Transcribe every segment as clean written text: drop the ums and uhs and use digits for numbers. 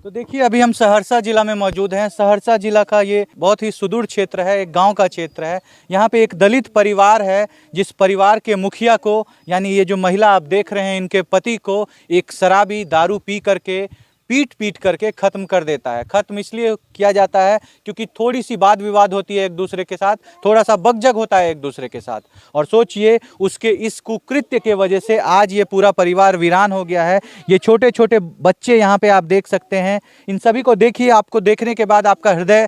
तो देखिए अभी हम सहरसा जिला में मौजूद हैं। सहरसा जिला का ये बहुत ही सुदूर क्षेत्र है, एक गांव का क्षेत्र है। यहाँ पे एक दलित परिवार है, जिस परिवार के मुखिया को, यानी ये जो महिला आप देख रहे हैं, इनके पति को एक शराबी दारू पी करके पीट करके ख़त्म कर देता है। ख़त्म इसलिए किया जाता है क्योंकि थोड़ी सी वाद विवाद होती है एक दूसरे के साथ, थोड़ा सा बकझक होता है एक दूसरे के साथ, और सोचिए उसके इस कुकृत्य के वजह से आज ये पूरा परिवार वीरान हो गया है। ये छोटे छोटे बच्चे यहाँ पे आप देख सकते हैं। इन सभी को देखिए, आपको देखने के बाद आपका हृदय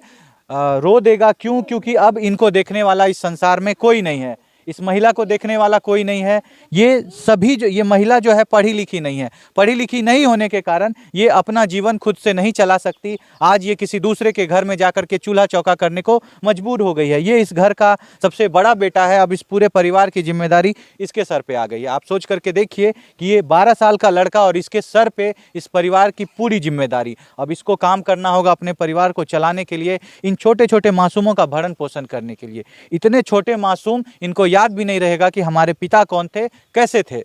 रो देगा। क्यों? क्योंकि अब इनको देखने वाला इस संसार में कोई नहीं है, इस महिला को देखने वाला कोई नहीं है। ये सभी ये महिला जो है पढ़ी लिखी नहीं है। पढ़ी लिखी नहीं होने के कारण ये अपना जीवन खुद से नहीं चला सकती। आज ये किसी दूसरे के घर में जाकर के चूल्हा चौका करने को मजबूर हो गई है। ये इस घर का सबसे बड़ा बेटा है। अब इस पूरे परिवार की जिम्मेदारी इसके सर पे आ गई है। आप सोच करके देखिए कि ये 12 साल का लड़का और इसके सर पे इस परिवार की पूरी जिम्मेदारी। अब इसको काम करना होगा अपने परिवार को चलाने के लिए, इन छोटे छोटे मासूमों का भरण पोषण करने के लिए। इतने छोटे मासूम, इनको याद भी नहीं रहेगा कि हमारे पिता कौन थे, कैसे थे,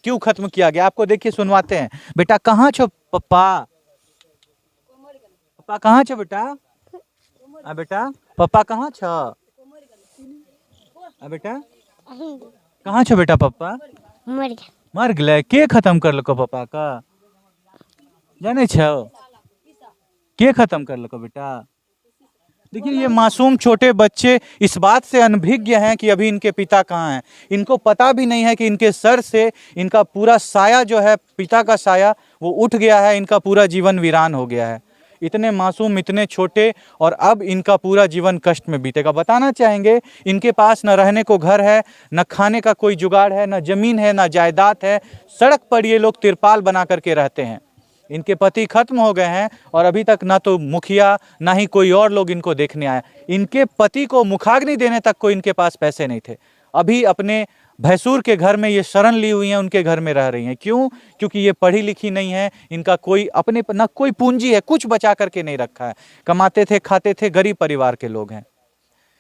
क्यों खत्म किया गया। आपको देखिए, सुनवाते हैं। बेटा कहाँ छो पप्पा? पप्पा कहाँ छो बेटा? बेटा पप्पा कहाँ छो? बेटा कहाँ छो बेटा? पप्पा मर गए। के खत्म कर लो पप्पा का? जाने छो के खत्म कर लो बेटा? देखिए ये मासूम छोटे बच्चे इस बात से अनभिज्ञ हैं कि अभी इनके पिता कहाँ हैं। इनको पता भी नहीं है कि इनके सर से इनका पूरा साया जो है, पिता का साया, वो उठ गया है। इनका पूरा जीवन वीरान हो गया है। इतने मासूम, इतने छोटे, और अब इनका पूरा जीवन कष्ट में बीतेगा। बताना चाहेंगे, इनके पास न रहने को घर है, न खाने का कोई जुगाड़ है, न जमीन है, न जायदाद है। सड़क पर ये लोग तिरपाल बना करके रहते हैं। इनके पति खत्म हो गए हैं और अभी तक ना तो मुखिया ना ही कोई और लोग इनको देखने आए। इनके पति को मुखाग्नि देने तक को इनके पास पैसे नहीं थे। अभी अपने भैंसूर के घर में ये शरण ली हुई हैं, उनके घर में रह रही हैं। क्यों? क्योंकि ये पढ़ी लिखी नहीं है। इनका कोई अपने ना कोई पूंजी है, कुछ बचा करके नहीं रखा है। कमाते थे, खाते थे, गरीब परिवार के लोग हैं।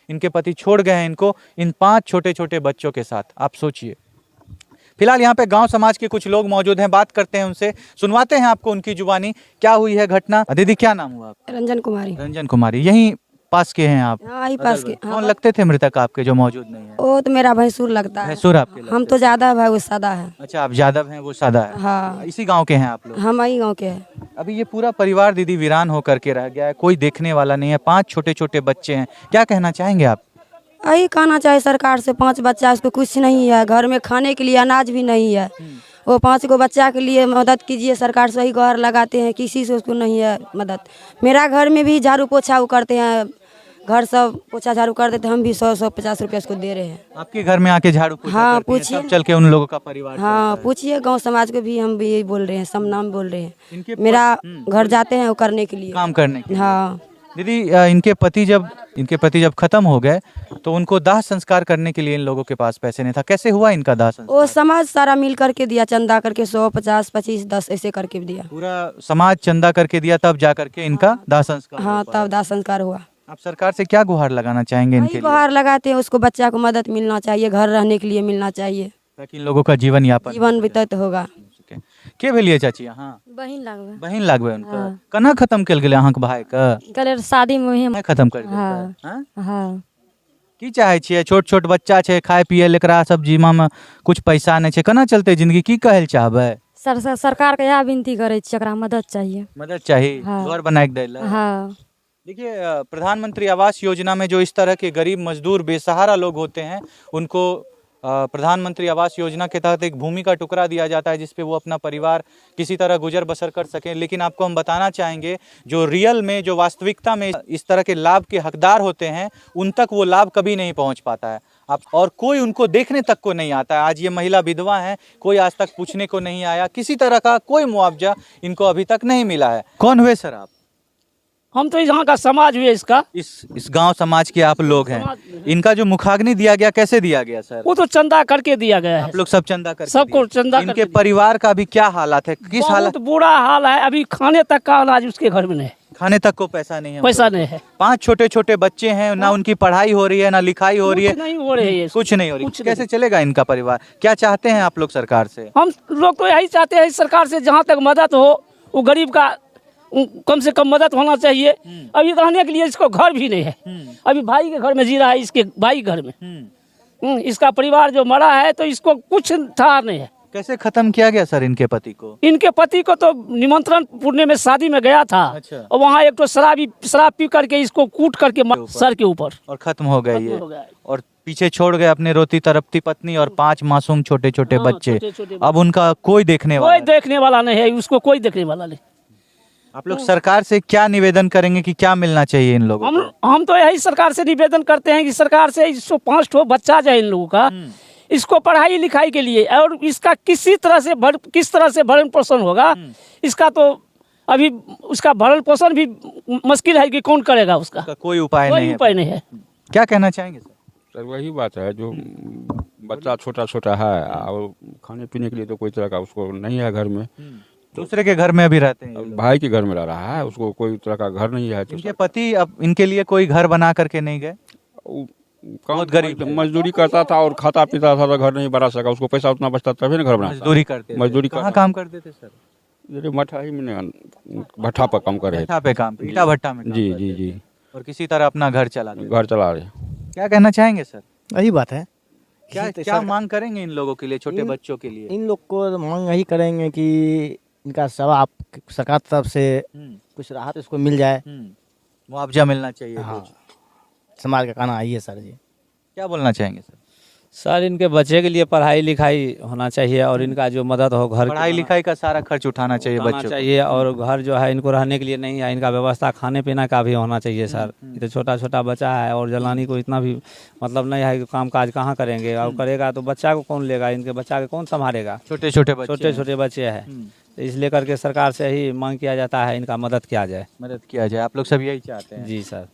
इनके पति छोड़ गए हैं इनको इन 5 छोटे छोटे बच्चों के साथ। आप सोचिए। फिलहाल यहाँ पे गांव समाज के कुछ लोग मौजूद हैं, बात करते हैं उनसे, सुनवाते हैं आपको उनकी जुबानी क्या हुई है घटना। दीदी क्या नाम हुआ आपका? रंजन कुमारी। रंजन कुमारी। यहीं पास के हैं आप? हाँ, यही पास के। कौन लगते थे मृतक आपके जो मौजूद नहीं है? वो तो मेरा भैंसूर लगता है। भैंसूर आपके लगते हम तो यादव है, वो सादा है। अच्छा, आप यादव हैं, वो सादा है। हाँ, इसी गांव के हैं आप लोग? हम यही गाँव के हैं। अभी ये पूरा परिवार दीदी वीरान होकर के रह गया है, कोई देखने वाला नहीं है। 5 छोटे छोटे बच्चे हैं। क्या कहना चाहेंगे आप? यही कहना चाहिए सरकार से, 5 बच्चा, उसको कुछ नहीं है, घर में खाने के लिए अनाज भी नहीं है। वो 5 को बच्चा के लिए मदद कीजिए। सरकार से ही गुहार लगाते हैं, किसी से उसको नहीं है मदद। मेरा घर में भी झाड़ू पोछा वो करते हैं, घर सब पोछा झाड़ू कर देते हैं। हम भी 100-150 रुपया उसको दे रहे हैं। आपके घर में आके झाड़ू पोछा हाँ, करती हैं, पूछिए। तब चल के उन लोगों का परिवार हाँ, पूछिए गांव समाज को भी, हम भी यही बोल रहे हैं, सब नाम बोल रहे हैं। मेरा घर जाते हैं वो करने के लिए, काम करने के लिए। हाँ दीदी इनके पति जब खत्म हो गए तो उनको दाह संस्कार करने के लिए इन लोगों के पास पैसे नहीं था। कैसे हुआ इनका दाह संस्कार? वो समाज सारा मिल करके दिया, चंदा करके 100, 50, 25, 10 ऐसे करके दिया। पूरा समाज चंदा करके दिया, तब जा करके इनका दाह संस्कार? हाँ, तब दाह संस्कार हुआ। आप सरकार से क्या गुहार लगाना चाहेंगे इनके लिए? गुहार लगाते हैं, उसको बच्चा को मदद मिलना चाहिए, घर रहने के लिए मिलना चाहिए, ताकि इन लोगों का जीवन व्यतीत होगा। के भेलिए चाची? हाँ, बहिन लागबे। बहिन लागबे उनका। कना खत्म कल गेले अहाँक भाई का? कले शादी में हम खत्म कर हाँ। हाँ? हाँ, की चाहे छियै? छोट छोट बच्चा छै, खाए पिए लेकरा सब जीमा में कुछ पैसा नहीं छै, केना चलते जिंदगी? की कहल चाहबै? सरकार के यह विनती करे छी, एकरा मदद चाहिए। मदद चाहिए, हाँ। घर बना के दैला। हाँ, देखिए प्रधानमंत्री आवास योजना में जो इस तरह के गरीब मजदूर बेसहारा लोग होते हैं, उनको प्रधानमंत्री आवास योजना के तहत एक भूमि का टुकड़ा दिया जाता है, जिसपे वो अपना परिवार किसी तरह गुजर बसर कर सकें। लेकिन आपको हम बताना चाहेंगे, जो रियल में, जो वास्तविकता में इस तरह के लाभ के हकदार होते हैं, उन तक वो लाभ कभी नहीं पहुंच पाता है। और कोई उनको देखने तक को नहीं आता है। आज ये महिला विधवा हैं, कोई आज तक पूछने को नहीं आया। किसी तरह का कोई मुआवजा इनको अभी तक नहीं मिला है। कौन हुए सर आप? हम तो यहाँ का समाज हुए इसका। इस गांव समाज के आप लोग हैं। इनका जो मुखाग्नि दिया गया, कैसे दिया गया सर? वो तो चंदा करके दिया गया है। आप लोग सब चंदा करके सबको दिए? चंदा इनके करके परिवार का भी क्या हालात है? किस हालत? बहुत बुरा हाल है। अभी खाने तक का अनाज उसके घर में नहीं, खाने तक को पैसा नहीं है। पैसा नहीं है। 5 छोटे छोटे बच्चे हैं, ना उनकी पढ़ाई हो रही है, ना लिखाई हो रही है, कुछ नहीं हो रही है। कुछ नहीं हो रही। कुछ कैसे चलेगा इनका परिवार? क्या चाहते हैं आप लोग सरकार से? हम लोग तो यही चाहते हैं सरकार से, जहाँ तक मदद हो वो गरीब का कम से कम मदद होना चाहिए। अभी रहने के लिए इसको घर भी नहीं है, अभी भाई के घर में जी रहा है, इसके भाई के घर में। इसका परिवार जो मरा है तो इसको कुछ था नहीं है। कैसे खत्म किया गया सर इनके पति को? इनके पति को तो निमंत्रण पुण्य में शादी में गया था। अच्छा। और वहाँ एक तो शराब पी करके इसको कूट करके सर के ऊपर और खत्म हो गए ये। हो गया। और पीछे छोड़ गए अपने रोती तड़पती पत्नी और 5 मासूम छोटे छोटे हाँ, बच्चे। छोटे-छोटे अब उनका कोई देखने वाला कोई देखने वाला नहीं है, उसको कोई देखने वाला नहीं। आप लोग सरकार से क्या निवेदन करेंगे कि क्या मिलना चाहिए इन लोगों को? हम तो यही सरकार से निवेदन करते हैं कि सरकार से 105 ठो बच्चा जो है इन लोगों का, इसको पढ़ाई लिखाई के लिए और इसका किस तरह से भरण पोषण होगा, इसका तो अभी उसका भरण पोषण भी मुश्किल है कि कौन करेगा उसका कोई उपाय कोई नहीं उपाय नहीं है। क्या कहना चाहेंगे सर? सर वही बात है, जो बच्चा छोटा छोटा है और खाने पीने के लिए तो कोई तरह का उसको नहीं है घर में, दूसरे के घर में अभी रहते हैं ये लोग। भाई के घर में रह रहा है, उसको कोई तरह का घर नहीं है। तो इनके पति अब इनके लिए कोई घर बना करके नहीं गए? वो बहुत गरीब है। मजदूरी करता था और खाता पीता था तो घर नहीं बना सका, उसको पैसा उतना बचता तभी ना घर बना। मजदूरी करते थे। मजदूरी कहाँ करता। काम करते थे सर? ये भट्ठा ही में भट्ठा पर काम कर रहे भट्ठा पे काम, ईटा भट्टा में थे। काम जी करते जी थे। जी, और किसी तरह अपना घर चलाते थे। घर चला रहे। क्या कहना चाहेंगे सर? वही बात है। क्या मांग करेंगे इन लोगों के लिए, छोटे बच्चों के लिए? इन लोग को मांग यही करेंगे कि इनका सब आप सरकार तरफ से कुछ राहत इसको मिल जाए। मुआवजा मिलना चाहिए हाँ, कुछ। समाज का कहना यही है सर जी। क्या बोलना चाहेंगे सर? सर इनके बच्चे के लिए पढ़ाई लिखाई होना चाहिए और इनका जो मदद हो घर पढ़ाई लिखाई का सारा खर्च उठाना चाहिए बच्चों को। चाहिए और घर जो है इनको रहने के लिए नहीं है, इनका व्यवस्था खाने पीने का भी होना चाहिए सर। ये तो छोटा छोटा बच्चा है और जलानी को इतना भी मतलब नहीं है कि काम काज कहाँ करेंगे, और करेगा तो बच्चा को कौन लेगा, इनके बच्चा को कौन संभालेगा? छोटे छोटे बच्चे छोटे छोटे बच्चे हैं, तो इसलिए करके सरकार से ही मांग किया जाता है इनका मदद किया जाए। मदद किया जाए, आप लोग सब यही चाहते हैं? जी सर।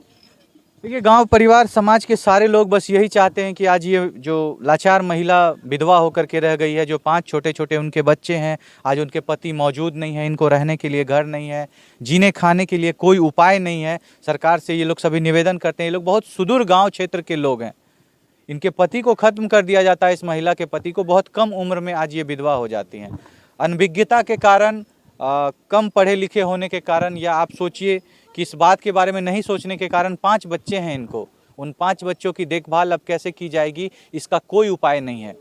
देखिए, गांव परिवार समाज के सारे लोग बस यही चाहते हैं कि आज ये जो लाचार महिला विधवा होकर के रह गई है, जो 5 छोटे छोटे उनके बच्चे हैं, आज उनके पति मौजूद नहीं है, इनको रहने के लिए घर नहीं है, जीने खाने के लिए कोई उपाय नहीं है। सरकार से ये लोग सभी निवेदन करते हैं। ये लोग बहुत सुदूर गांव क्षेत्र के लोग हैं। इनके पति को खत्म कर दिया जाता है, इस महिला के पति को बहुत कम उम्र में आज ये विधवा हो जाती हैं। अनभिज्ञता के कारण, कम पढ़े लिखे होने के कारण, या आप सोचिए कि इस बात के बारे में नहीं सोचने के कारण 5 बच्चे हैं इनको, उन 5 बच्चों की देखभाल अब कैसे की जाएगी, इसका कोई उपाय नहीं है।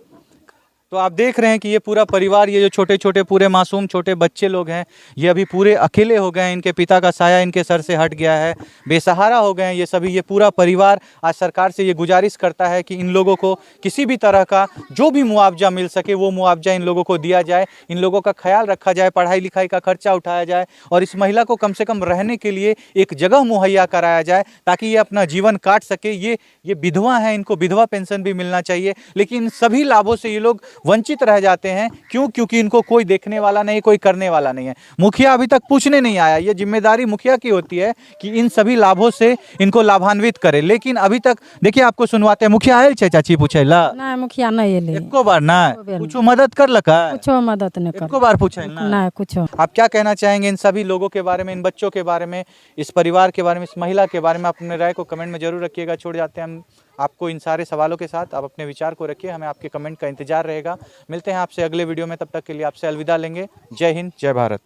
तो आप देख रहे हैं कि ये पूरा परिवार, ये जो छोटे छोटे पूरे मासूम छोटे बच्चे लोग हैं, ये अभी पूरे अकेले हो गए हैं। इनके पिता का साया इनके सर से हट गया है, बेसहारा हो गए हैं ये सभी। ये पूरा परिवार आज सरकार से ये गुजारिश करता है कि इन लोगों को किसी भी तरह का जो भी मुआवजा मिल सके वो मुआवजा इन लोगों को दिया जाए, इन लोगों का ख्याल रखा जाए, पढ़ाई लिखाई का खर्चा उठाया जाए और इस महिला को कम से कम रहने के लिए एक जगह मुहैया कराया जाए ताकि ये अपना जीवन काट सके। ये विधवा है, इनको विधवा पेंशन भी मिलना चाहिए, लेकिन सभी लाभों से ये लोग वंचित रह जाते हैं। क्यों? क्योंकि इनको कोई देखने वाला नहीं, कोई करने वाला नहीं है। मुखिया अभी तक पूछने नहीं आया। ये जिम्मेदारी मुखिया की होती है कि इन सभी लाभों से इनको लाभान्वित करे, लेकिन अभी तक देखिए आपको सुनवाते हैं। मुखिया आयल छे चाची पूछेला? नहीं मुखिया नहीं एले, एको बार ना बेर कुछ मदद कर लका? कुछो मदद नहीं कर, एको बार पूछे ना? नहीं कुछो। आप क्या कहना चाहेंगे इन सभी लोगों के बारे में, इन बच्चों के बारे में, इस परिवार के बारे में, इस महिला के बारे में? आप अपने राय को कमेंट में जरूर रखिएगा। छोड़ जाते हैं हम आपको इन सारे सवालों के साथ। आप अपने विचार को रखिए, हमें आपके कमेंट का इंतजार रहेगा। मिलते हैं आपसे अगले वीडियो में, तब तक के लिए आपसे अलविदा लेंगे। जय हिंद, जय भारत।